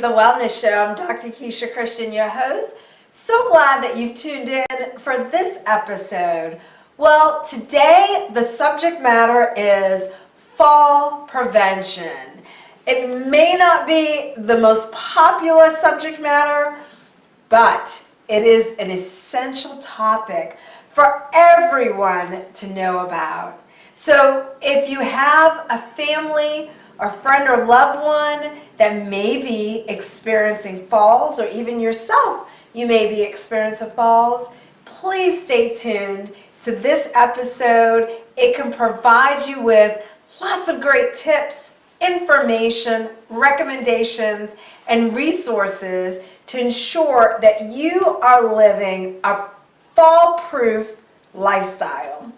the Wellness Show. I'm Dr. Keisha Christian, your host. So glad that you've tuned in for this episode. Well, today the subject matter is fall prevention. It may not be the most popular subject matter, but it is an essential topic for everyone to know about. So if you have a family or friend or loved one that may be experiencing falls, or even yourself, you may be experiencing falls, please stay tuned to this episode. It can provide you with lots of great tips, information, recommendations, and resources to ensure that you are living a fall-proof lifestyle.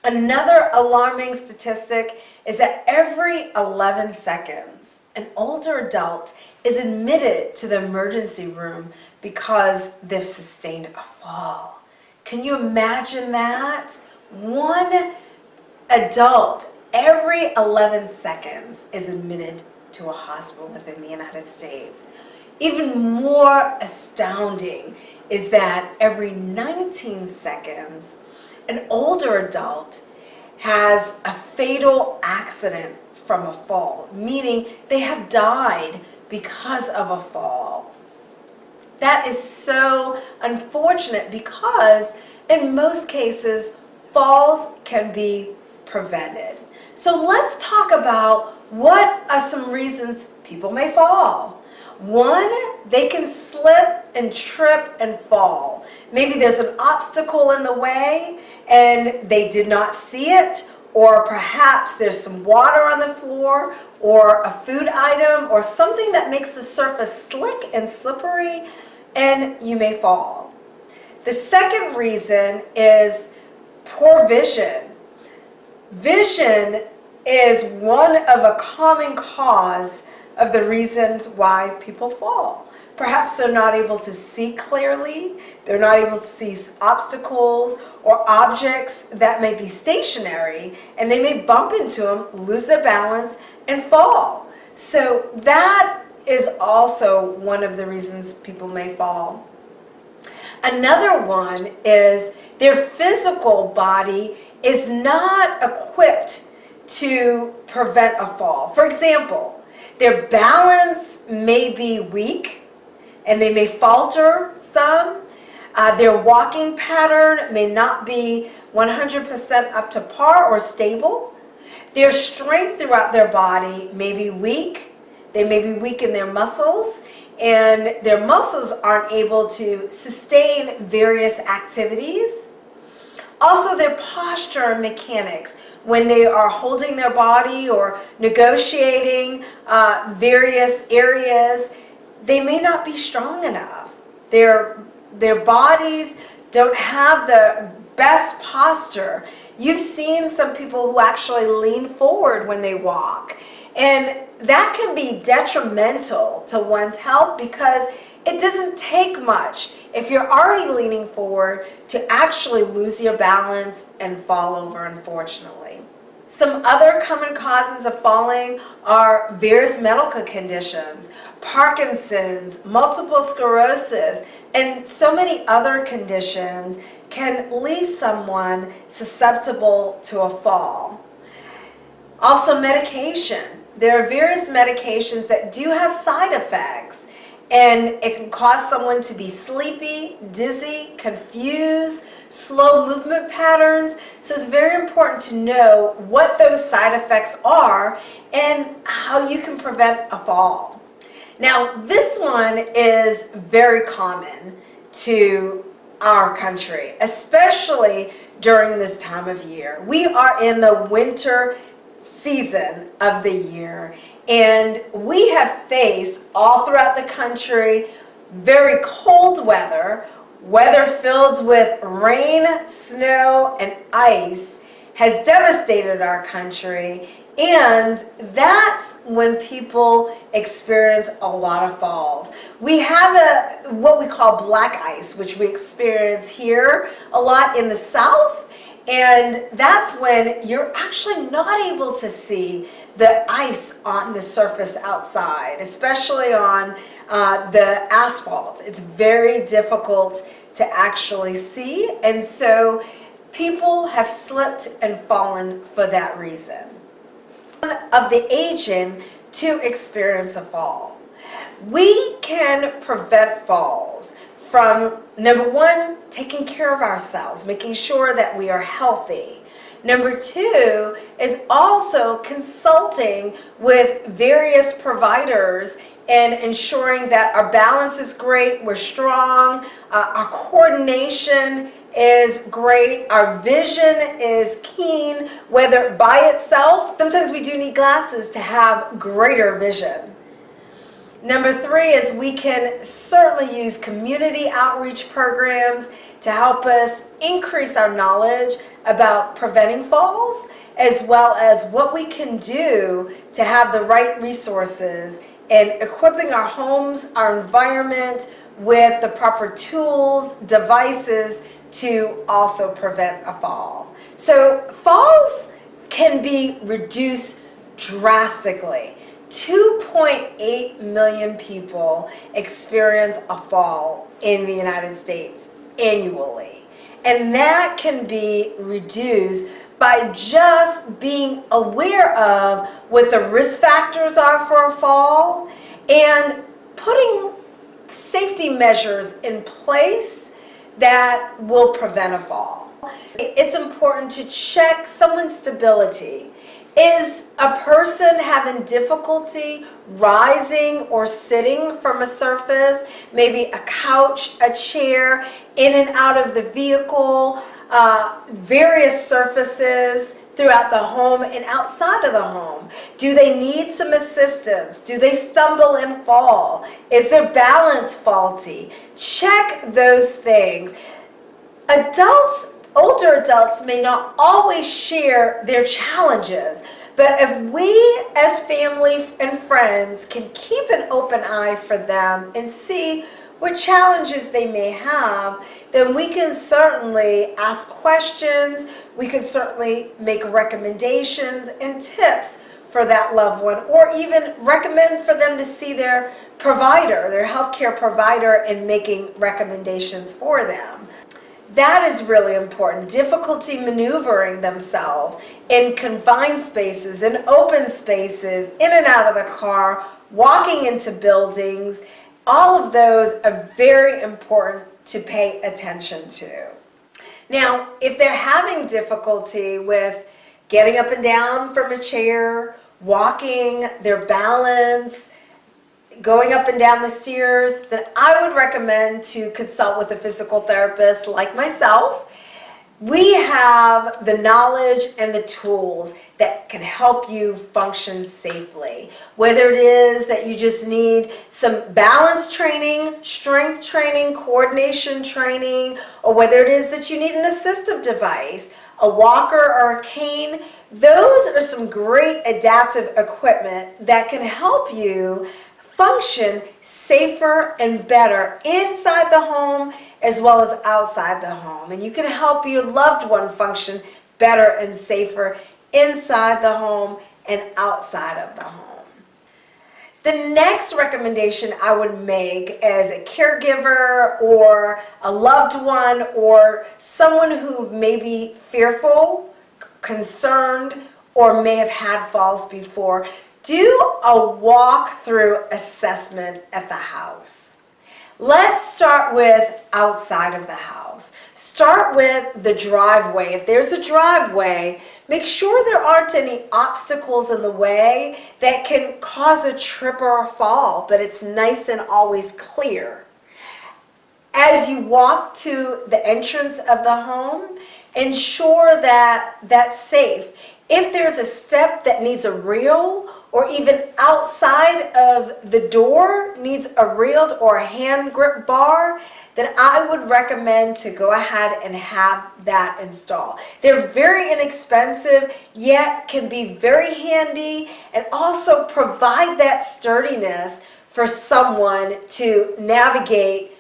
Another alarming statistic is that every 11 seconds, an older adult is admitted to the emergency room because they've sustained a fall. Can you imagine that? One adult every 11 seconds is admitted to a hospital within the United States. Even more astounding is that every 19 seconds, an older adult has a fatal accident from a fall, meaning they have died because of a fall. That is so unfortunate because in most cases, falls can be prevented. So let's talk about what are some reasons people may fall. One, they can slip and trip and fall. Maybe there's an obstacle in the way and they did not see it, or perhaps there's some water on the floor or a food item or something that makes the surface slick and slippery, and you may fall. The second reason is poor vision. Vision is one of a common cause of the reasons why people fall. Perhaps they're not able to see clearly, they're not able to see obstacles or objects that may be stationary, and they may bump into them, lose their balance, and fall. So that is also one of the reasons people may fall. Another one is their physical body is not equipped to prevent a fall. For example, their balance may be weak and they may falter some. Their walking pattern may not be 100% up to par or stable. Their strength throughout their body may be weak. They may be weak in their muscles, and their muscles aren't able to sustain various activities. Also, their posture and mechanics, when they are holding their body or negotiating various areas, they may not be strong enough. Their bodies don't have the best posture. You've seen some people who actually lean forward when they walk, and that can be detrimental to one's health because it doesn't take much if you're already leaning forward to actually lose your balance and fall over, unfortunately. Some other common causes of falling are various medical conditions, Parkinson's, multiple sclerosis, and so many other conditions can leave someone susceptible to a fall. Also, medication. There are various medications that do have side effects, and it can cause someone to be sleepy, dizzy, confused, slow movement patterns. So it's very important to know what those side effects are and how you can prevent a fall. Now, this one is very common to our country, especially during this time of year. We are in the winter season of the year, and we have faced all throughout the country very cold weather filled with rain, snow, and ice has devastated our country, and that's when people experience a lot of falls. We have what we call black ice, which we experience here a lot in the south, And that's when you're actually not able to see the ice on the surface outside, especially on the asphalt. It's very difficult to actually see, and so people have slipped and fallen for that reason. Of the aging to experience a fall. We can prevent falls from, number one, taking care of ourselves, making sure that we are healthy. Number two is also consulting with various providers and ensuring that our balance is great, we're strong, our coordination is great, our vision is keen, whether by itself, sometimes we do need glasses to have greater vision. Number three is we can certainly use community outreach programs to help us increase our knowledge about preventing falls, as well as what we can do to have the right resources and equipping our homes, our environment with the proper tools, devices to also prevent a fall. So falls can be reduced drastically. 2.8 million people experience a fall in the United States annually. And that can be reduced by just being aware of what the risk factors are for a fall and putting safety measures in place that will prevent a fall. It's important to check someone's stability. Is a person having difficulty rising or sitting from a surface, maybe a couch, a chair, in and out of the vehicle, various surfaces throughout the home and outside of the home? Do they need some assistance? Do they stumble and fall? Is their balance faulty? Check those things. Adults, older adults may not always share their challenges, but if we as family and friends can keep an open eye for them and see what challenges they may have, then we can certainly ask questions, we can certainly make recommendations and tips for that loved one, or even recommend for them to see their provider, their healthcare provider, in making recommendations for them. That is really important. Difficulty maneuvering themselves in confined spaces, in open spaces, in and out of the car, walking into buildings. All of those are very important to pay attention to. Now, if they're having difficulty with getting up and down from a chair, walking, their balance, going up and down the stairs, then I would recommend to consult with a physical therapist like myself. We have the knowledge and the tools that can help you function safely. Whether it is that you just need some balance training, strength training, coordination training, or whether it is that you need an assistive device, a walker or a cane, those are some great adaptive equipment that can help you function safer and better inside the home as well as outside the home. And you can help your loved one function better and safer inside the home and outside of the home. The next recommendation I would make as a caregiver or a loved one or someone who may be fearful, concerned, or may have had falls before, do a walk-through assessment at the house. Let's start with outside of the house. Start with the driveway. If there's a driveway, make sure there aren't any obstacles in the way that can cause a trip or a fall, but it's nice and always clear. As you walk to the entrance of the home, ensure that that's safe. If there's a step that needs a reel, or even outside of the door needs a reel or a hand grip bar, then I would recommend to go ahead and have that installed. They're very inexpensive, yet can be very handy and also provide that sturdiness for someone to navigate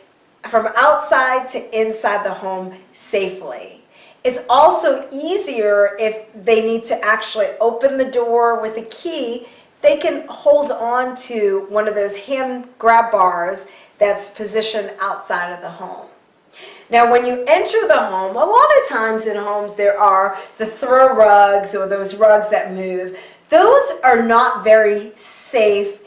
from outside to inside the home safely. It's also easier if they need to actually open the door with a key. They can hold on to one of those hand grab bars that's positioned outside of the home. Now, when you enter the home, a lot of times in homes there are the throw rugs or those rugs that move. Those are not very safe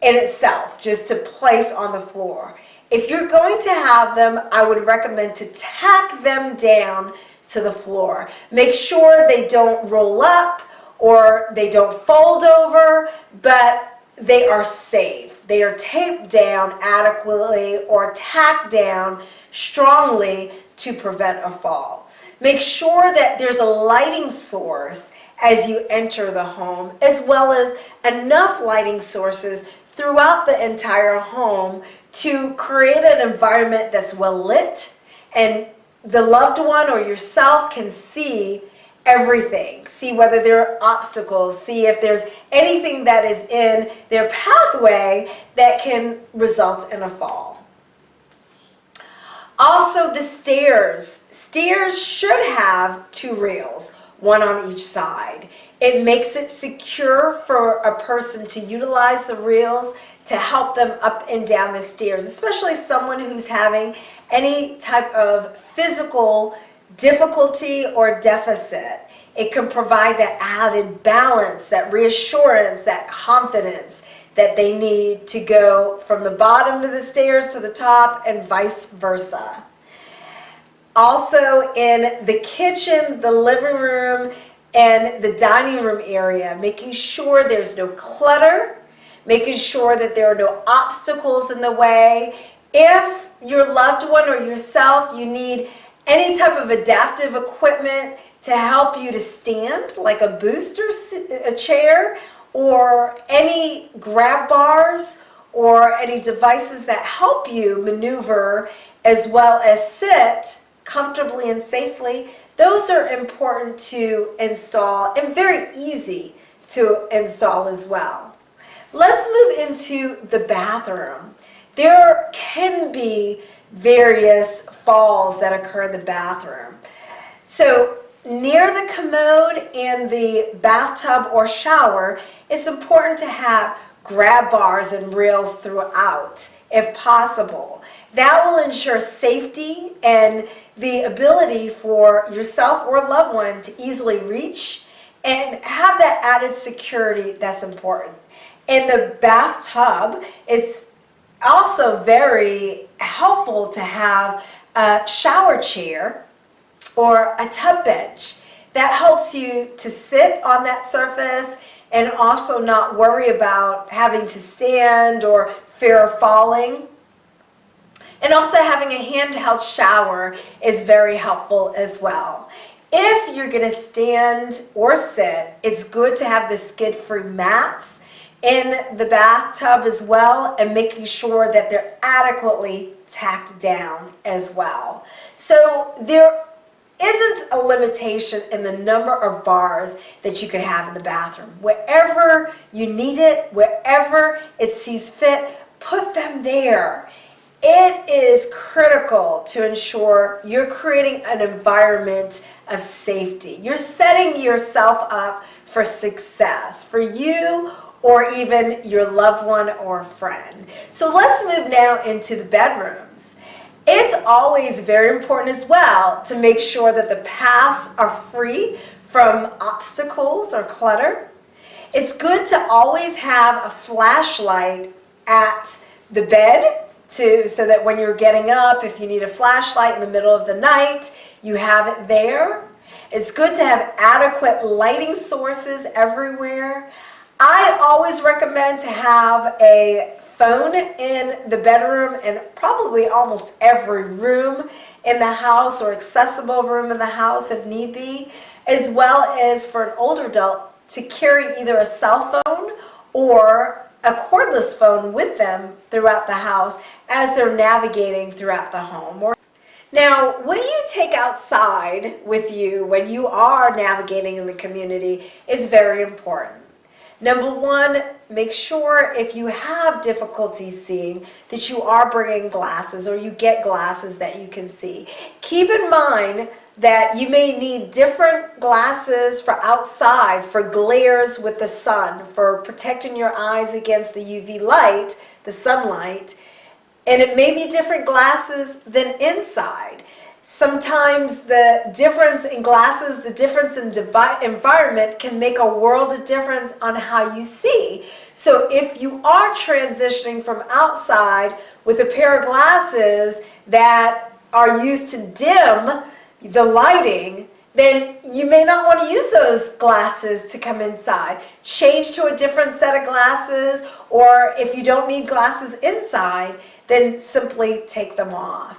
in itself, just to place on the floor. If you're going to have them, I would recommend to tack them down to the floor. Make sure they don't roll up or they don't fold over, but they are safe. They are taped down adequately or tacked down strongly to prevent a fall. Make sure that there's a lighting source as you enter the home, as well as enough lighting sources throughout the entire home to create an environment that's well lit and the loved one or yourself can see everything. See whether there are obstacles, see if there's anything that is in their pathway that can result in a fall. Also, the stairs. Stairs should have 2 rails, one on each side. It makes it secure for a person to utilize the rails to help them up and down the stairs, especially someone who's having any type of physical difficulty or deficit. It can provide that added balance, that reassurance, that confidence that they need to go from the bottom of the stairs to the top and vice versa. Also in the kitchen, the living room, and the dining room area, making sure there's no clutter, making sure that there are no obstacles in the way. If your loved one or yourself, you need any type of adaptive equipment to help you to stand, like a booster a chair, or any grab bars, or any devices that help you maneuver as well as sit comfortably and safely, those are important to install and very easy to install as well. Let's move into the bathroom. There can be various falls that occur in the bathroom. So near the commode and the bathtub or shower, it's important to have grab bars and rails throughout, if possible. That will ensure safety and the ability for yourself or loved one to easily reach and have that added security that's important. In the bathtub, it's also very helpful to have a shower chair or a tub bench. That helps you to sit on that surface and also not worry about having to stand or fear of falling. And also having a handheld shower is very helpful as well. If you're going to stand or sit, it's good to have the skid-free mats in the bathtub as well, and making sure that they're adequately tacked down as well. So there isn't a limitation in the number of bars that you could have in the bathroom. Wherever you need it, wherever it sees fit, put them there. It is critical to ensure you're creating an environment of safety. You're setting yourself up for success, for you or even your loved one or friend. So let's move now into the bedrooms. It's always very important as well to make sure that the paths are free from obstacles or clutter. It's good to always have a flashlight at the bed so that when you're getting up, if you need a flashlight in the middle of the night, you have it there. It's good to have adequate lighting sources everywhere. I always recommend to have a phone in the bedroom and probably almost every room in the house or accessible room in the house if need be, as well as for an older adult to carry either a cell phone or a cordless phone with them throughout the house as they're navigating throughout the home. Now, what you take outside with you when you are navigating in the community is very important. Number one, make sure if you have difficulty seeing that you are bringing glasses or you get glasses that you can see. Keep in mind that you may need different glasses for outside, for glares with the sun, for protecting your eyes against the UV light, the sunlight, and it may be different glasses than inside. Sometimes the difference in glasses, the difference in environment can make a world of difference on how you see. So if you are transitioning from outside with a pair of glasses that are used to dim the lighting, then you may not want to use those glasses to come inside. Change to a different set of glasses, or if you don't need glasses inside, then simply take them off.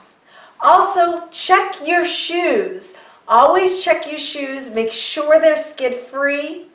Also, check your shoes. Always check your shoes. Make sure they're skid-free.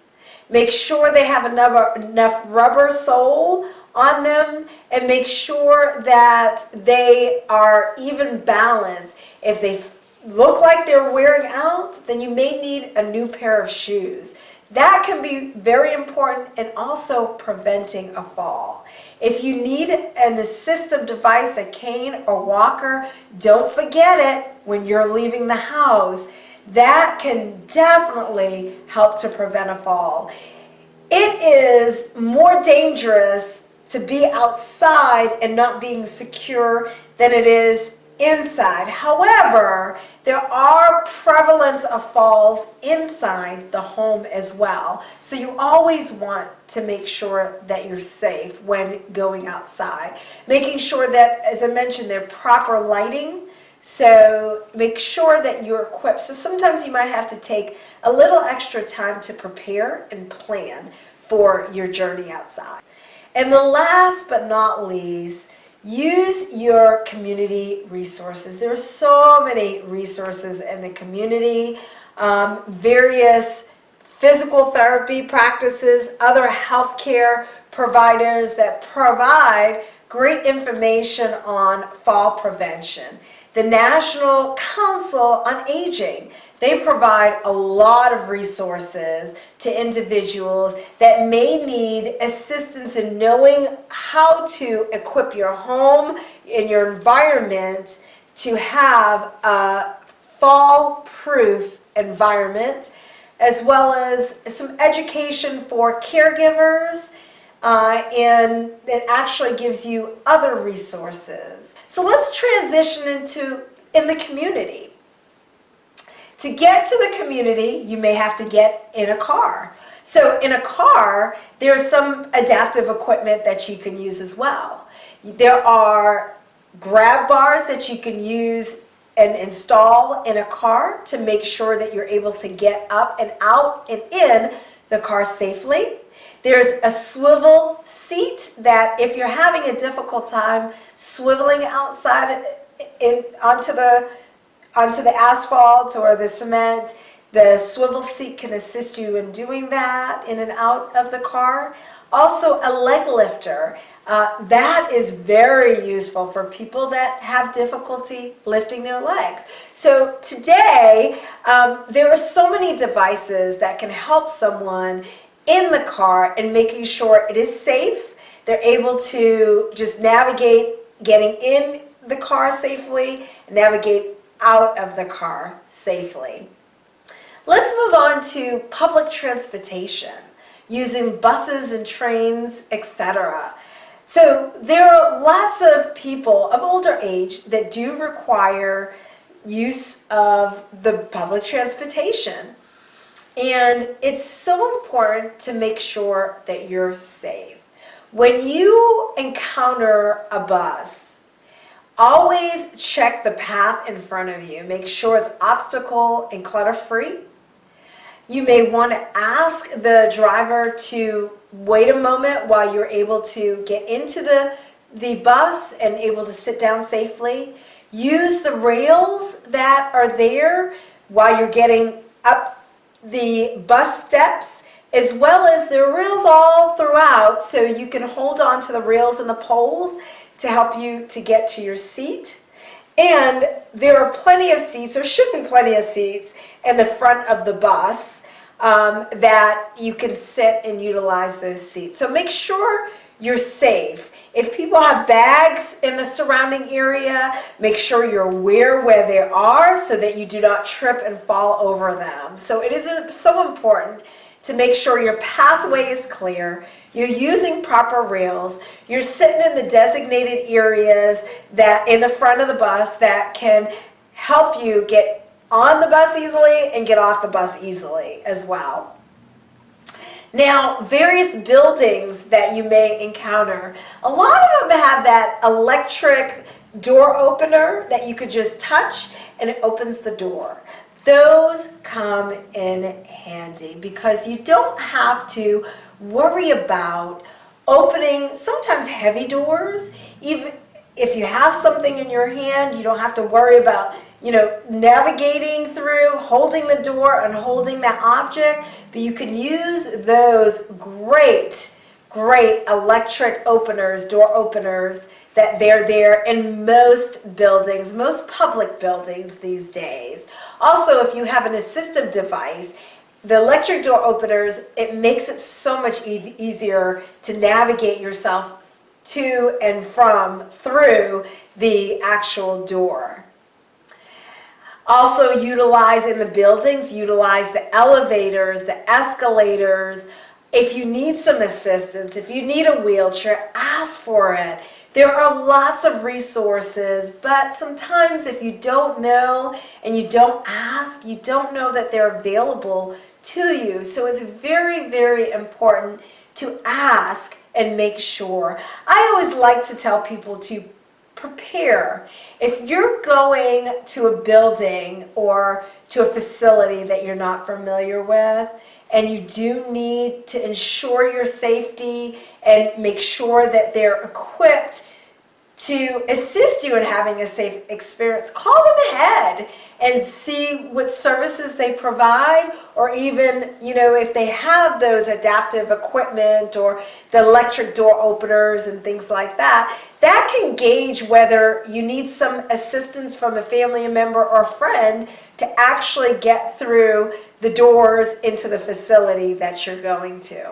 Make sure they have enough rubber sole on them, and make sure that they are even balanced. If they look like they're wearing out, then you may need a new pair of shoes. That can be very important in also preventing a fall. If you need an assistive device, a cane or walker, don't forget it when you're leaving the house. That can definitely help to prevent a fall. It is more dangerous to be outside and not being secure than it is inside. However, there are prevalence of falls inside the home as well. So you always want to make sure that you're safe when going outside. Making sure that, as I mentioned, there's proper lighting. So make sure that you're equipped. So sometimes you might have to take a little extra time to prepare and plan for your journey outside. And the last but not least, use your community resources. There are so many resources in the community, various physical therapy practices, other healthcare providers that provide great information on fall prevention. The National Council on Aging, they provide a lot of resources to individuals that may need assistance in knowing how to equip your home and your environment to have a fall-proof environment, as well as some education for caregivers, and it actually gives you other resources. So let's transition into in the community. To get to the community, you may have to get in a car. So in a car, there's some adaptive equipment that you can use as well. There are grab bars that you can use and install in a car to make sure that you're able to get up and out and in the car safely. There's a swivel seat that if you're having a difficult time swiveling outside onto the asphalt or the cement, the swivel seat can assist you in doing that in and out of the car. Also a leg lifter. That is very useful for people that have difficulty lifting their legs. So today, there are so many devices that can help someone in the car and making sure it is safe. They're able to just navigate getting in the car safely and navigate out of the car safely. Let's move on to public transportation, using buses and trains, etc. So there are lots of people of older age that do require use of the public transportation. And it's so important to make sure that you're safe. When you encounter a bus, always check the path in front of you. Make sure it's obstacle and clutter-free. You may want to ask the driver to wait a moment while you're able to get into the bus and able to sit down safely. Use the rails that are there while you're getting up the bus steps, as well as there are rails all throughout, so you can hold on to the rails and the poles to help you to get to your seat. And there are plenty of seats, or should be plenty of seats, in the front of the bus that you can sit and utilize those seats. So make sure you're safe. If people have bags in the surrounding area, make sure you're aware where they are so that you do not trip and fall over them. So it is so important to make sure your pathway is clear, you're using proper rails, you're sitting in the designated areas that in the front of the bus that can help you get on the bus easily and get off the bus easily as well. Now, various buildings that you may encounter, a lot of them have that electric door opener that you could just touch and it opens the door. Those come in handy because you don't have to worry about opening sometimes heavy doors. Even if you have something in your hand, you don't have to worry about navigating through, holding the door and holding that object, but you can use those great electric openers, door openers, that they're there in most buildings, most public buildings these days. Also, if you have an assistive device, the electric door openers, it makes it so much easier to navigate yourself to and from through the actual door. Also utilize in the buildings, utilize the elevators, the escalators. If you need some assistance, if you need a wheelchair, ask for it. There are lots of resources, but sometimes if you don't know and you don't ask, you don't know that they're available to you. So it's very important to ask and make sure. I always like to tell people to prepare. If you're going to a building or to a facility that you're not familiar with, and you do need to ensure your safety and make sure that they're equipped to assist you in having a safe experience, call them ahead and see what services they provide, or even, if they have those adaptive equipment or the electric door openers and things like that, that can gauge whether you need some assistance from a family member or friend to actually get through the doors into the facility that you're going to.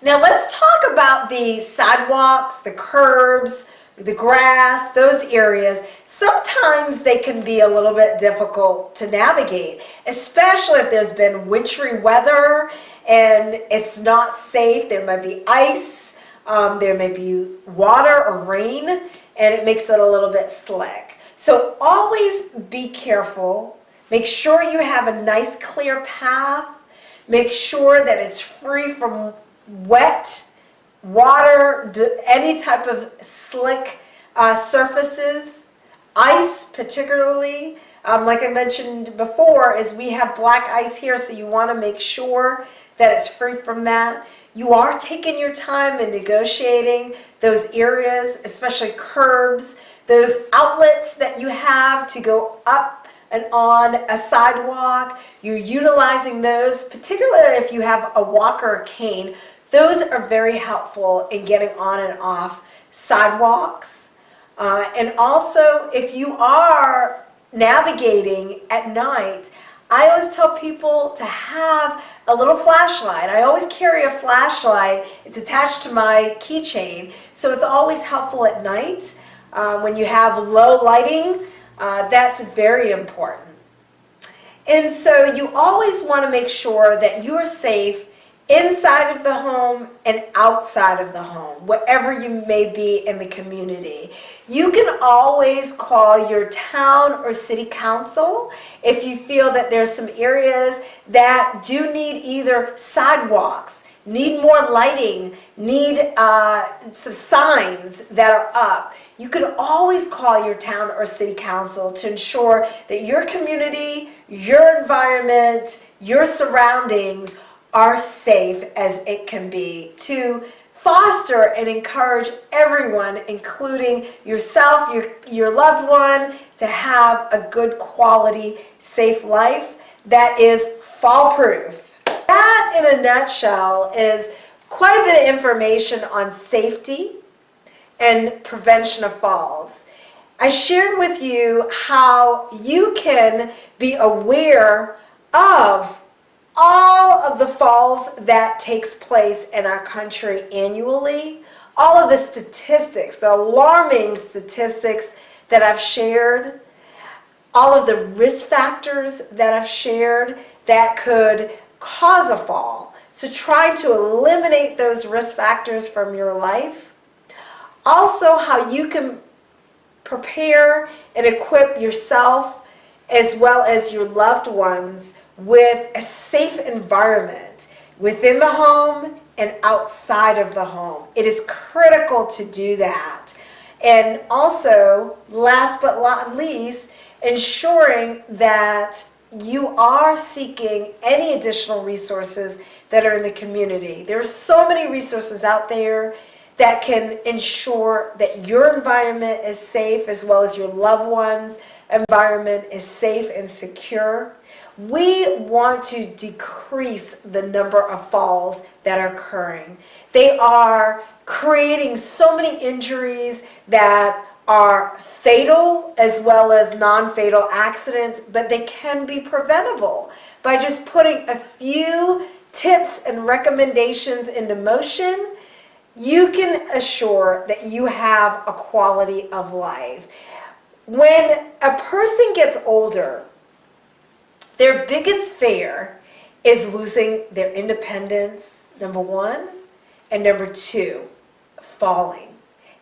Now let's talk about the sidewalks, the curbs, the grass, those areas. Sometimes they can be a little bit difficult to navigate, especially if there's been wintry weather and it's not safe. There might be ice, there may be water or rain, and it makes it a little bit slick. So always be careful. Make sure you have a nice clear path. Make sure that it's free from wet, water, any type of slick surfaces, ice particularly. Like I mentioned before, is we have black ice here, so you want to make sure that it's free from that. You are taking your time in negotiating those areas, especially curbs, those outlets that you have to go up and on a sidewalk. You're utilizing those, particularly if you have a walker or cane. Those are very helpful in getting on and off sidewalks. And also, if you are navigating at night, I always tell people to have a little flashlight. I always carry a flashlight. It's attached to my keychain, so it's always helpful at night. When you have low lighting, that's very important. And so you always want to make sure that you are safe inside of the home and outside of the home, wherever you may be in the community. You can always call your town or city council if you feel that there's some areas that do need either sidewalks, need more lighting, need some signs that are up. You can always call your town or city council to ensure that your community, your environment, your surroundings are safe as it can be, to foster and encourage everyone, including yourself, your loved one, to have a good quality, safe life that is fall-proof. That, in a nutshell, is quite a bit of information on safety and prevention of falls. I shared with you how you can be aware of all of the falls that takes place in our country annually, all of the statistics, the alarming statistics that I've shared, all of the risk factors that I've shared that could cause a fall. So try to eliminate those risk factors from your life. Also, how you can prepare and equip yourself as well as your loved ones with a safe environment within the home and outside of the home. It is critical to do that. And also, last but not least, ensuring that you are seeking any additional resources that are in the community. There are so many resources out there that can ensure that your environment is safe as well as your loved ones' environment is safe and secure. We want to decrease the number of falls that are occurring. They are creating so many injuries that are fatal as well as non-fatal accidents, but they can be preventable by just putting a few tips and recommendations into motion. You can assure that you have a quality of life. When a person gets older, their biggest fear is losing their independence, number one, and number two, falling.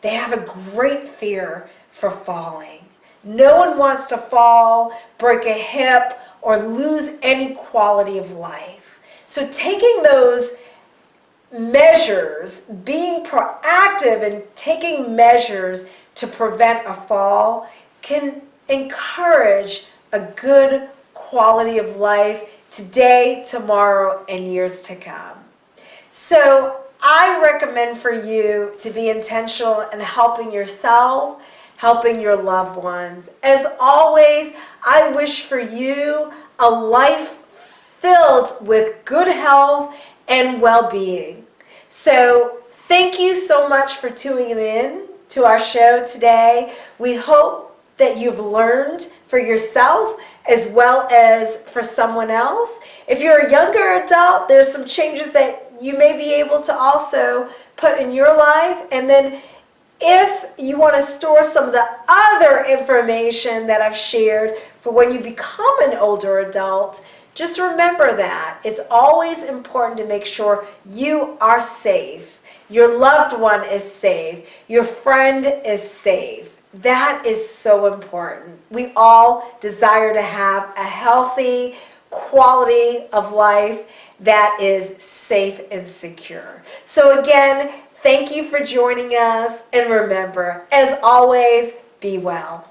They have a great fear for falling. No one wants to fall, break a hip, or lose any quality of life. So taking those measures, being proactive and taking measures to prevent a fall can encourage a good quality of life today, tomorrow, and years to come. So I recommend for you to be intentional in helping yourself, helping your loved ones. As always, I wish for you a life filled with good health and well-being. So thank you so much for tuning in to our show today. We hope that you've learned for yourself as well as for someone else. If you're a younger adult, there's some changes that you may be able to also put in your life. And then if you want to store some of the other information that I've shared for when you become an older adult, just remember that it's always important to make sure you are safe, your loved one is safe, your friend is safe. That is so important. We all desire to have a healthy quality of life that is safe and secure. So again, thank you for joining us, and remember, as always, be well.